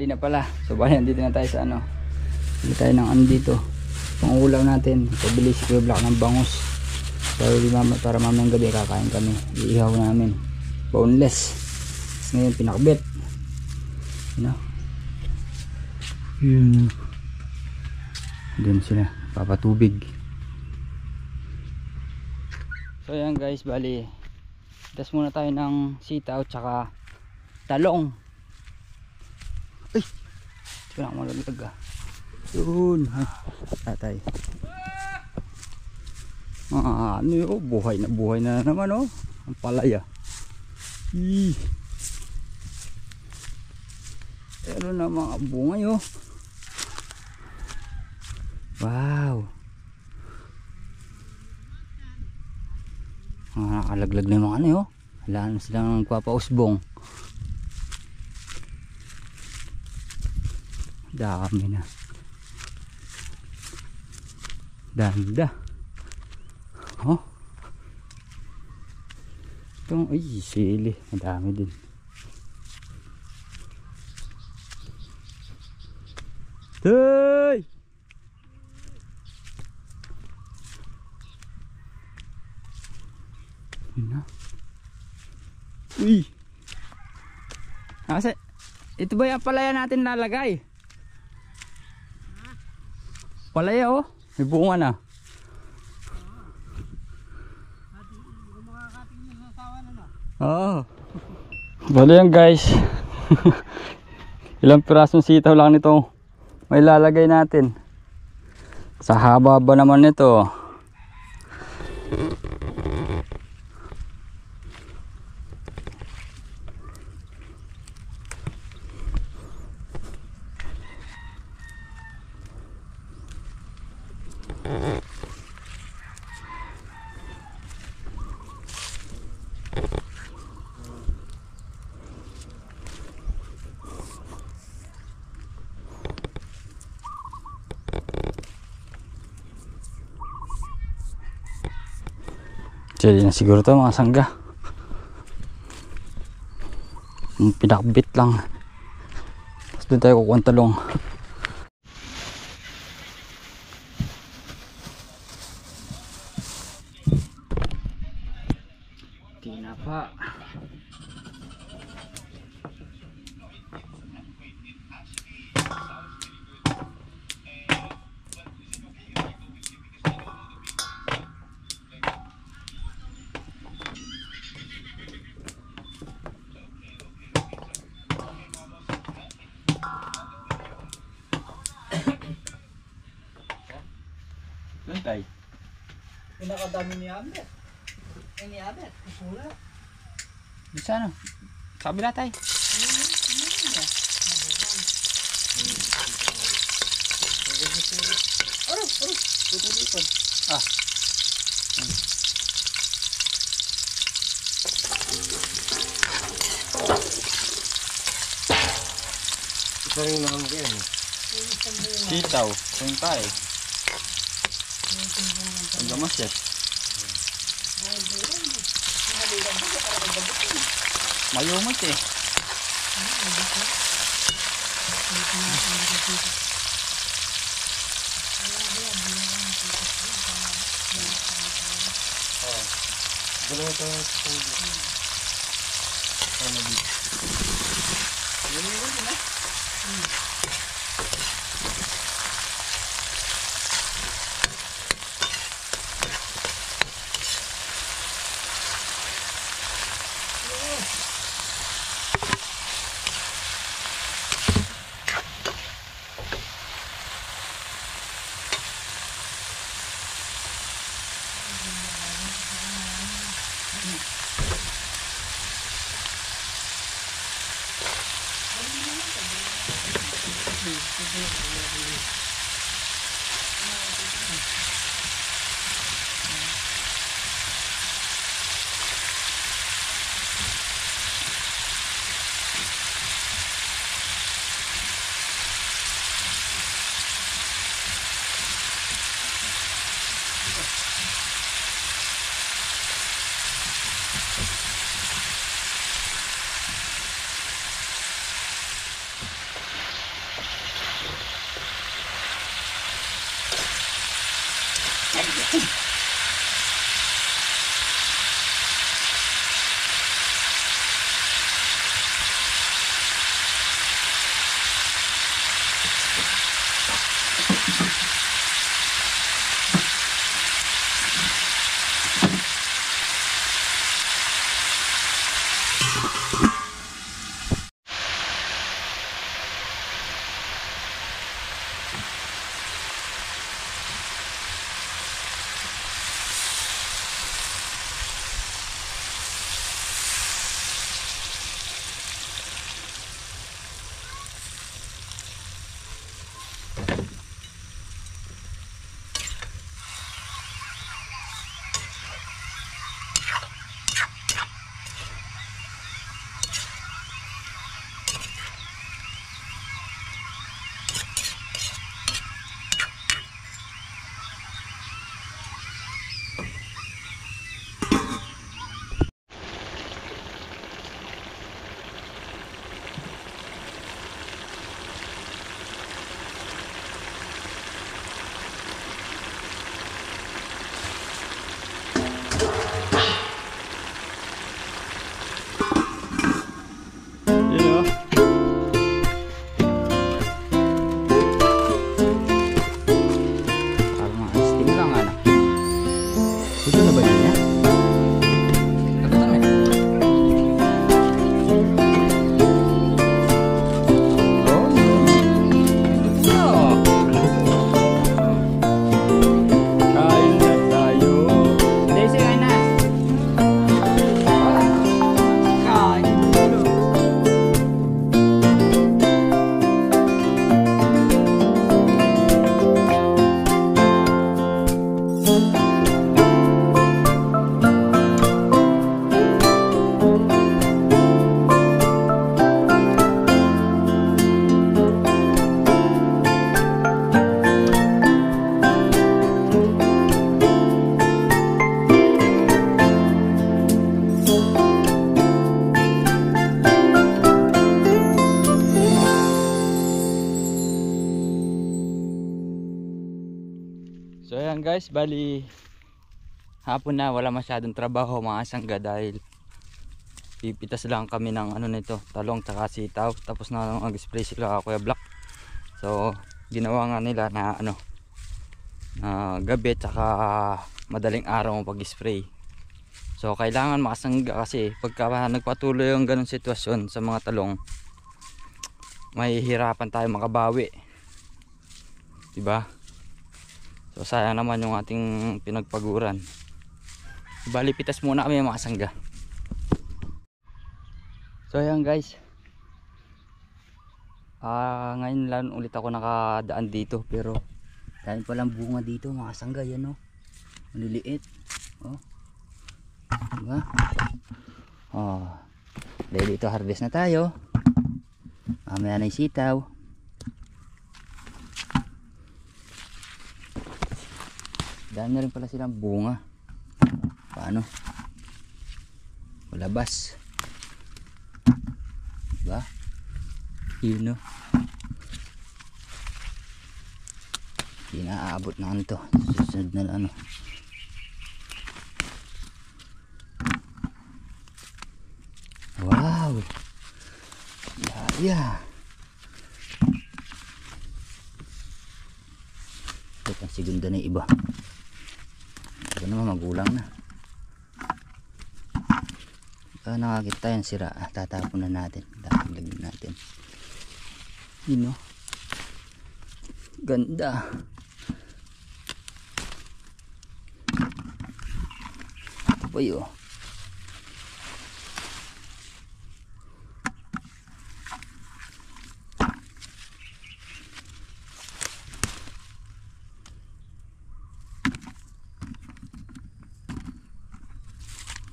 tanghali na pala. So bali nandito na tayo sa ano. Hindi tayo ng ano dito. Pang ulam natin. Pabili si Kuya Black ng bangus. Para mamayang gabi kakain kami. Iihaw namin. Boneless. Tapos ngayon pinakbet. Yun. Doon sila. Papatubig. So yan guys. Bali. Das muna tayo ng sitaw tsaka talong. Ay. Ito na malaglag ah. Yun. Tatay. Ano yun? Buhay na naman oh. Ang palaya. Pero na mga bunga yun. Wow. Nakalaglag na yung mga ano yun. Wala na silang nagpapausbong. Dami na. Danda. Oh. Itong ay sili. Madami din. Hey! Yun na. Uy! Kasi ito ba yung palaya natin lalagay? Palaya oh. May bunga na. Oo. Bali yan guys. Ilang pirasong sitaw lang nito may lalagay natin. Sa haba ba naman nito. Jadi na siguro to mga sangga. Pinakbit lang. Tapos doon tayo kukuha ng talong. Tinapa. Tay. Pinakadami ni Abet. Ni Abet, kusula. Bisa ano? Sa kabila tay. Tutulipon. Ah. Ito rin naman din. Sitaw. Yung tay. Ang gamas yan. Mayumot eh. Dalawa tayo sa ano dito. So ayan guys, bali hapon na, wala masyadong trabaho mga sangga dahil pipitas lang kami ng ano nito, talong tsaka sitaw. Tapos na mag-spray sila Kuya Black. So ginawa nga nila na ano, na gabi tsaka madaling araw pag-spray. So kailangan makasangga kasi pagka nagpatuloy yung ganung sitwasyon sa mga talong, may hirapan tayo makabawi, diba? So sayang naman yung ating pinagpaguran. Bali pitas muna kami mga sangga. So ayan guys, ngayon lang ulit ako nakadaan dito, pero dahil palang bunga dito mga sangga. Yan o, maliliit. Oh, diba? Oh, dahil dito harvest na tayo. Mamaya na yung sitaw. Dami na rin pala silang bunga. Paano? Malabas. Diba? Yun o. Hindi na aabot na ito. Susunod na ano. Wow! Laya! Ito ang segunda na iba. Ito naman magulang na. Pagka nakakita yung sira, tatapon na natin. Lagyan natin. Yun o. Ganda. Ito pa yun.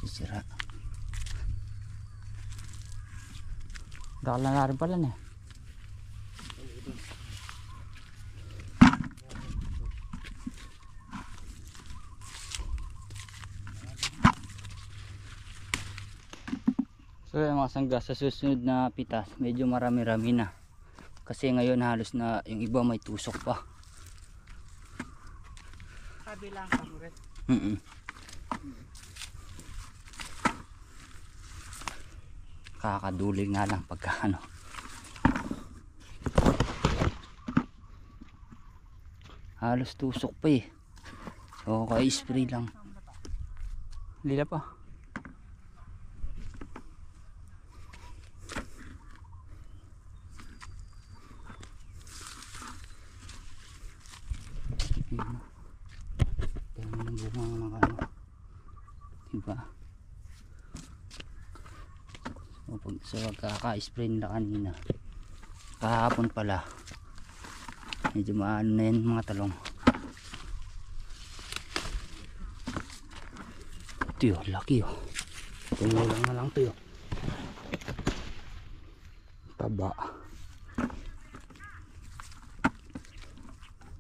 Sisira. Dakala na rin pala na. So yung mga sangga, sa susunod na pitas medyo marami-rami na. Kasi ngayon halos na yung iba may tusok pa. kabilang kamuret. Kakaduli nga lang pagka ano. Halos tusok pa eh. So ka-spray lang. Lila pa. Ganun ang bunga ng ano. Diba? So pagkaka-spray nila kanina, kahapon pala, medyo maano na yan mga talong. Ito yun, laki yun. Tumulang na lang ito yun. Taba.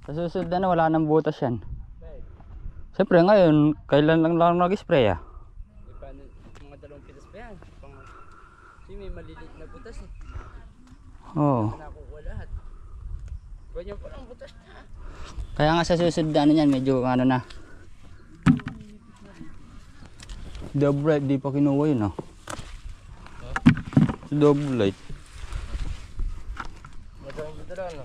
Sa susunod na wala nang butas yan. Siyempre ngayon, kailan lang nag-spray ah? Mga 2 pitas pa yan. Kasi may maliliit na butas eh. Oo. Nakukuha lahat. Ganyan pa lang butas na. Kaya nga sa susunod na ano yan, medyo ano na. Double light, di pa kinuha yun ah. Double light. Madalang budala no?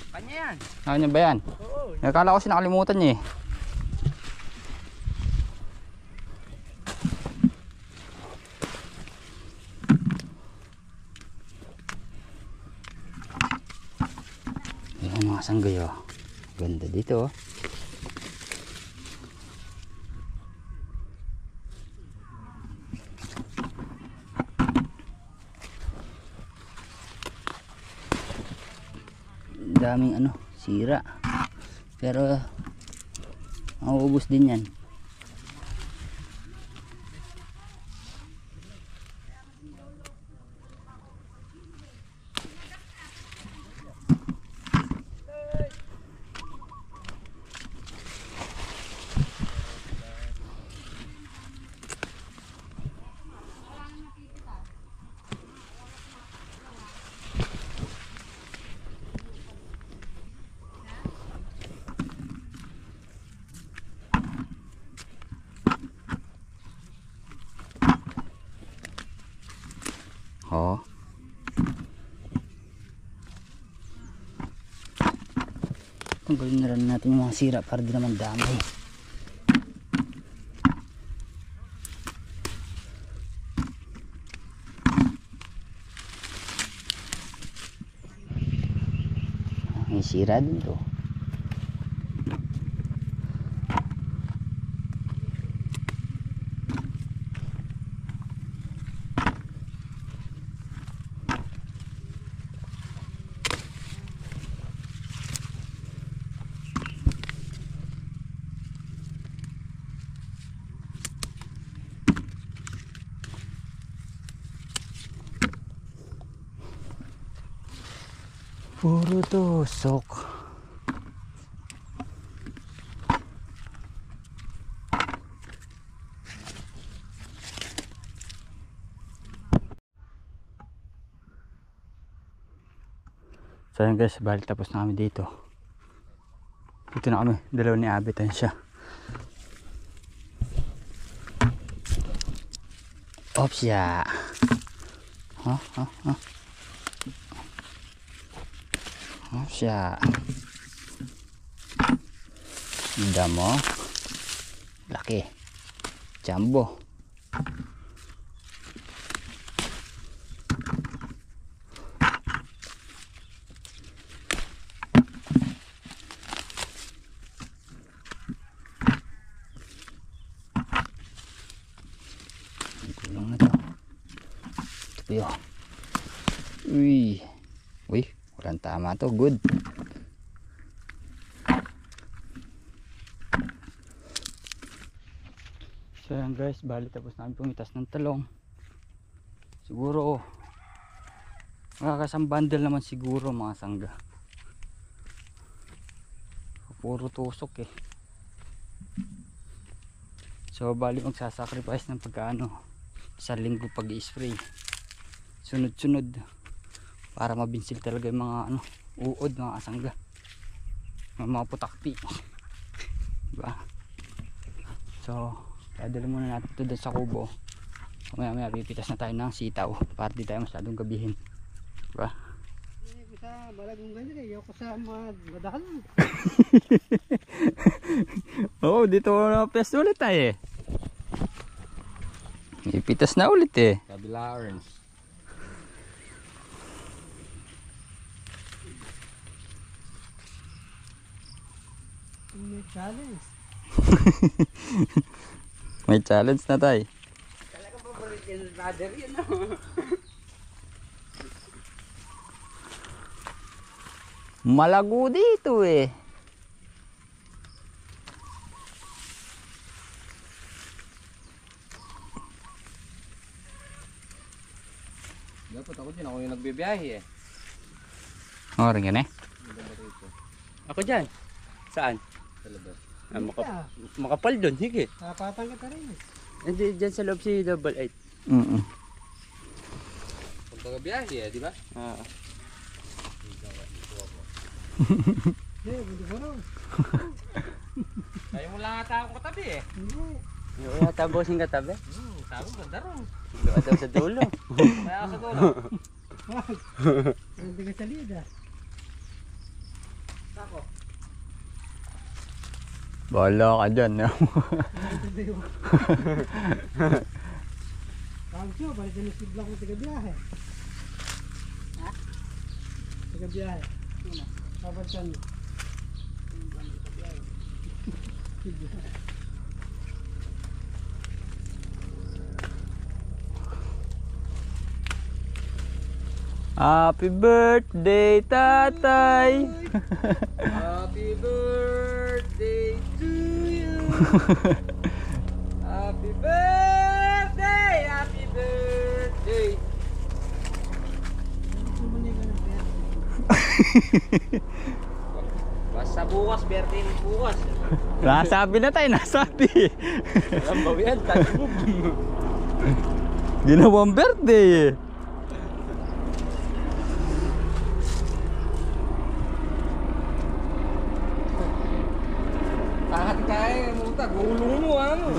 Kanya yan. Kanya ba yan? Oo. Nakala ko sinakalimutan niya eh. Ayan mga sanggay oh. Ganda dito oh. Daming ano, sira. Pero mauubos din yan. Oh. Tanggalin na rin natin yung mga sira para di naman damay. May sira din to. Puro tusok. So yun guys, balik tapos na kami dito. Dito na kami, dalawa ni Abitan siya. Oops ya. Siya damo laki jumbo kulang na to. Ito yun. Uy, walang tama to, good. So yan guys, bali tapos namin pumitas ng talong. Siguro makakasang bundle naman siguro mga sangga. Puro tusok eh. So bali magsasacrifice ng pagkaano, isang linggo pag i-spray sunod-sunod para mabinsil talaga yung mga ano, uod, mga kasangga, mga putakti. Diba? So dadali muna natin ito doon sa kubo. Maya maya pipitas na tayo ng sitaw para di tayo masyadong gabihin. Diba? Sa balagong ganyan eh, ayaw ko sa madahal. Oo, dito na pest ulit tayo eh. Ipitas na ulit eh. Kabila orange. May challenge. May challenge na tayo. Talagang paborito yung brother yun, no? Malago dito eh. Dapat ako din, ako yung nagbibiyahe eh. Oo, rin yan eh. Ako dyan. Saan? Sa labas. Makapal doon, higit. Kapatang kita rin eh. Hindi, dyan sa loob si Double 8. Kung taga-biyahe eh, di ba? Oo. Tayo mo lang ata akong katabi eh. Hindi. Yung ata bossing katabi? Sabi ko, darong. Doon daw sa dulo. Kaya ako sa dulo. Hindi ka salida. Ako. Bahala ka dyan. Kansyo, balik na nasibla ko taga-biyahe. Ha? Taga-biyahe. Kapansan mo. Happy birthday, tatay. Happy birthday to you. Happy birthday, happy birthday. Basta bukas, birthday ni bukas. Nasabi na tayo, nasabi. Alam ba yan? Tagbog. Ginawang birthday eh. Tahat kaya, muta, gulong mo ano.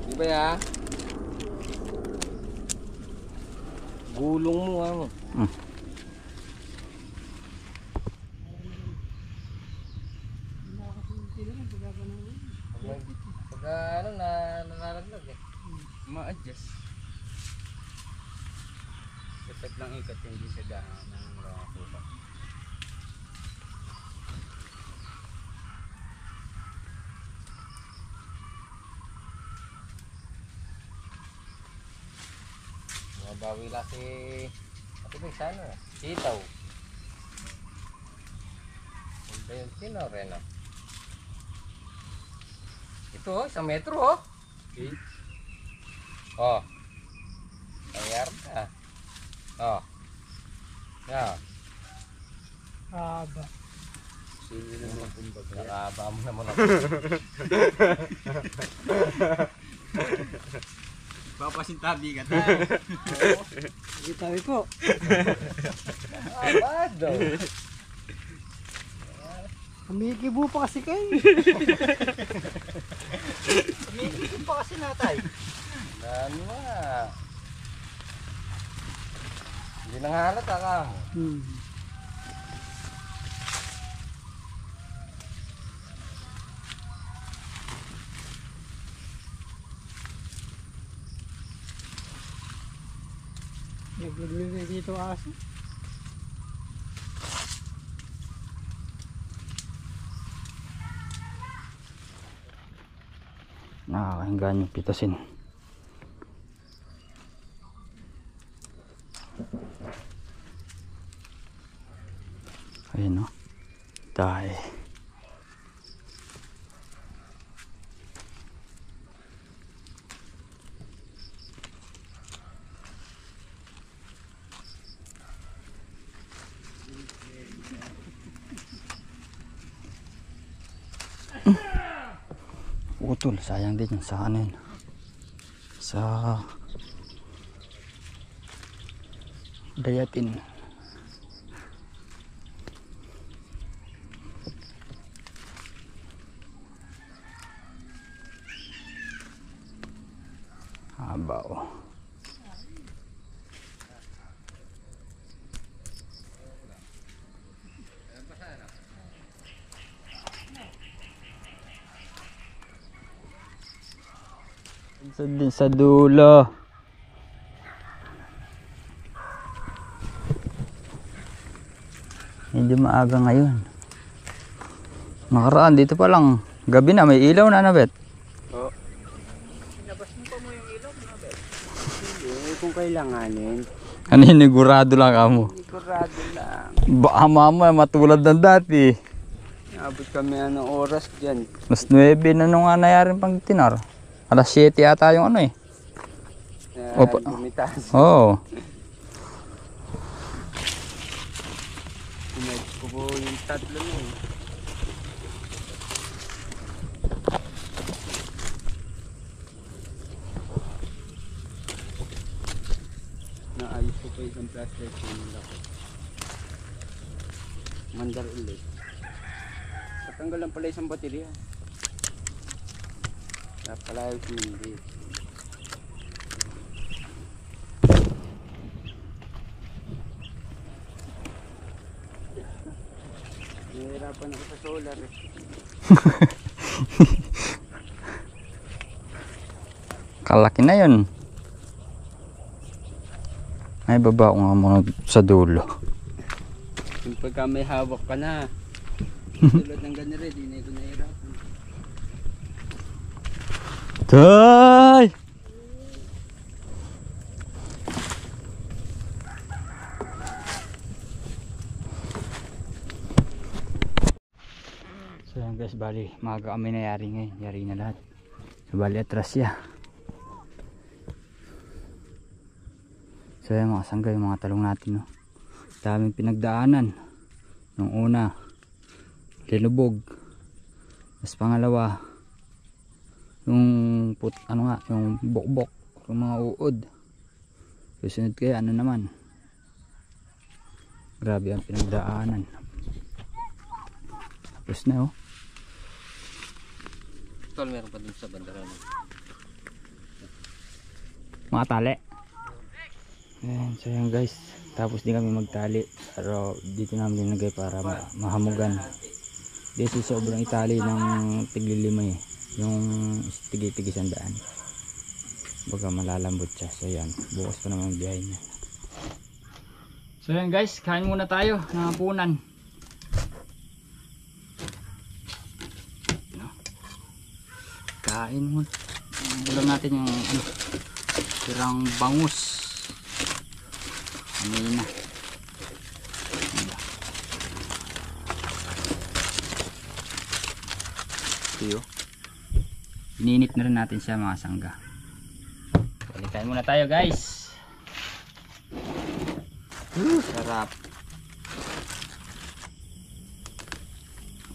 Di ba ya? Gulong mo ano. Pag ano na nangaraglag eh. Ma-adjust. Kapag lang ikat hindi siya daan ng kupa. Mabawi lang si ate Bing sa ano? Sitaw. Ano ba yung sino rin ah? Ito oh, 1 metro oh. Okay. Oh. Nangyari ka. Oh. Yeah. Haba. Sino naman kumbaga? Nakahaba mo naman ako. Papasintabi ka tayo. Hindi tabi po. Haba daw. Kumikibo pa kasi kayo. Kumikibo pa kasi natay. Ano nga. Hindi nang halata ka. Naglaglag dito aso. Nakakahingan yung pitasin. Ayun o. Dahil. Utol, sayang din yung sa ano yun. sa Dayatin. Habaw. Din sa dulo. Hindi maaga ngayon. Nakaraan dito pa lang. Gabi na may ilaw na nabet. Oo. Sinabas mo pa mo yung ilaw na bet? Hindi, kung kailanganin. Kaninigurado lang kamo. Sigurado lang. Baka mama matulad ng dati. Naabot kami anong oras dyan. Mas 9 na nung nga nayarin pang tinar. Alas 7 yata yung ano eh. Opa. Gumitas. Oo. Pinag ko po yung tatlo na eh. Naayos ko pa isang flashlight yung laki. Mandar ulit. Patanggal lang pala isang baterya. Napalayos mo hindi. Nahihirapan ako sa solar eh. Kalaki na yun. Ay baba ko nga muna sa dulo. Yung pagka may hawak ka na. Tulad ng ganyan rin, di na ito nahihirapan. Tay! So yan guys, bali maaga kami nayari ngayon. Yari na lahat. So bali atras siya. So yan mga sanggay, mga talong natin, no. Daming pinagdaanan. Yung una, linubog. Tapos pangalawa, yung yung bokbok, yung mga uod. Susunod kaya ano naman. Grabe ang pinagdaanan. Tapos na oh. Tol, meron pa dun sa bandara. Mga tali. Ayan, so yan guys. Tapos di kami magtali. Pero dito namin linagay para mahamugan. Dito sobrang itali ng tigli-5 eh. Yung tigi-tigi 100. Baga malalambot siya. So yan, bukas pa naman biyahe niya. So yan guys, kain muna tayo ng hapunan. Kain muna. Ulam natin yung tirang bangus. Amin na. Ito yun. Ininit na rin natin siya mga sangga. Balikan muna tayo guys. Sarap.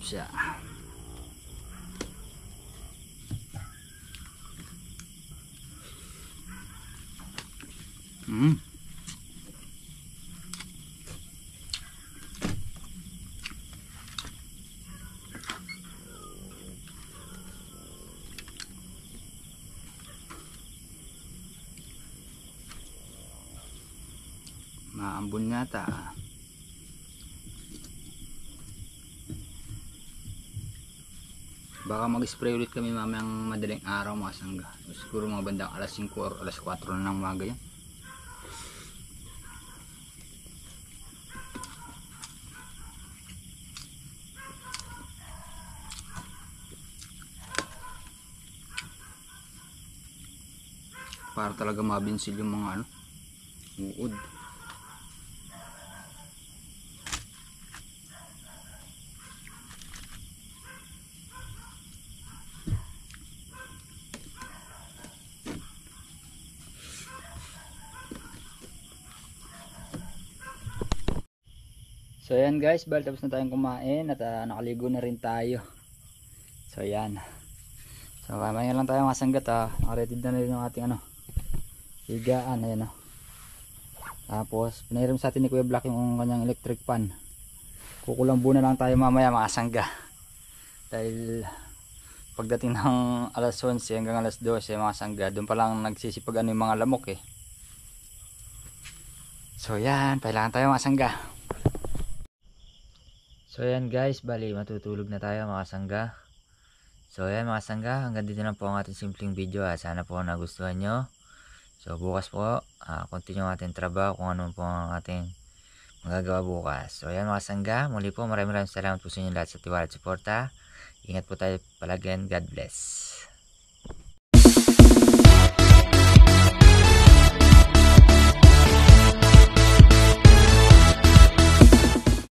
Siya. Maambon yata. Baka mag-spray ulit kami mamayang madaling araw mga sangga. Siguro mga bandang alas 5 or alas 4 na ng umaga yan. Para talaga mabinsil yung mga uod. So ayan guys, bali tapos na tayong kumain at nakaligo na rin tayo. So ayan. So kamaya lang tayo mga sanggat, nakaretid na rin yung ating higaan, ayan o. Tapos pinahiram sa atin ni Kuya Black yung kanyang electric fan. Kukulambo na lang tayo mamaya mga sangga. Dahil pagdating ng alas 11 hanggang alas 12 mga sangga, doon pa lang nagsisipag yung mga lamok eh. So yan, kailangan tayo mga sangga. So yan guys, bali matutulog na tayo mga sangga. So yan mga sangga, hanggang dito na po ang ating simpleng video. Sana po nagustuhan nyo. So bukas po, continue ang ating trabaho kung ano po ang ating magagawa bukas. So yan mga sangga, muli po maraming salamat po sa inyo lahat sa tiwala at suporta. Ingat po tayo palagi and God bless.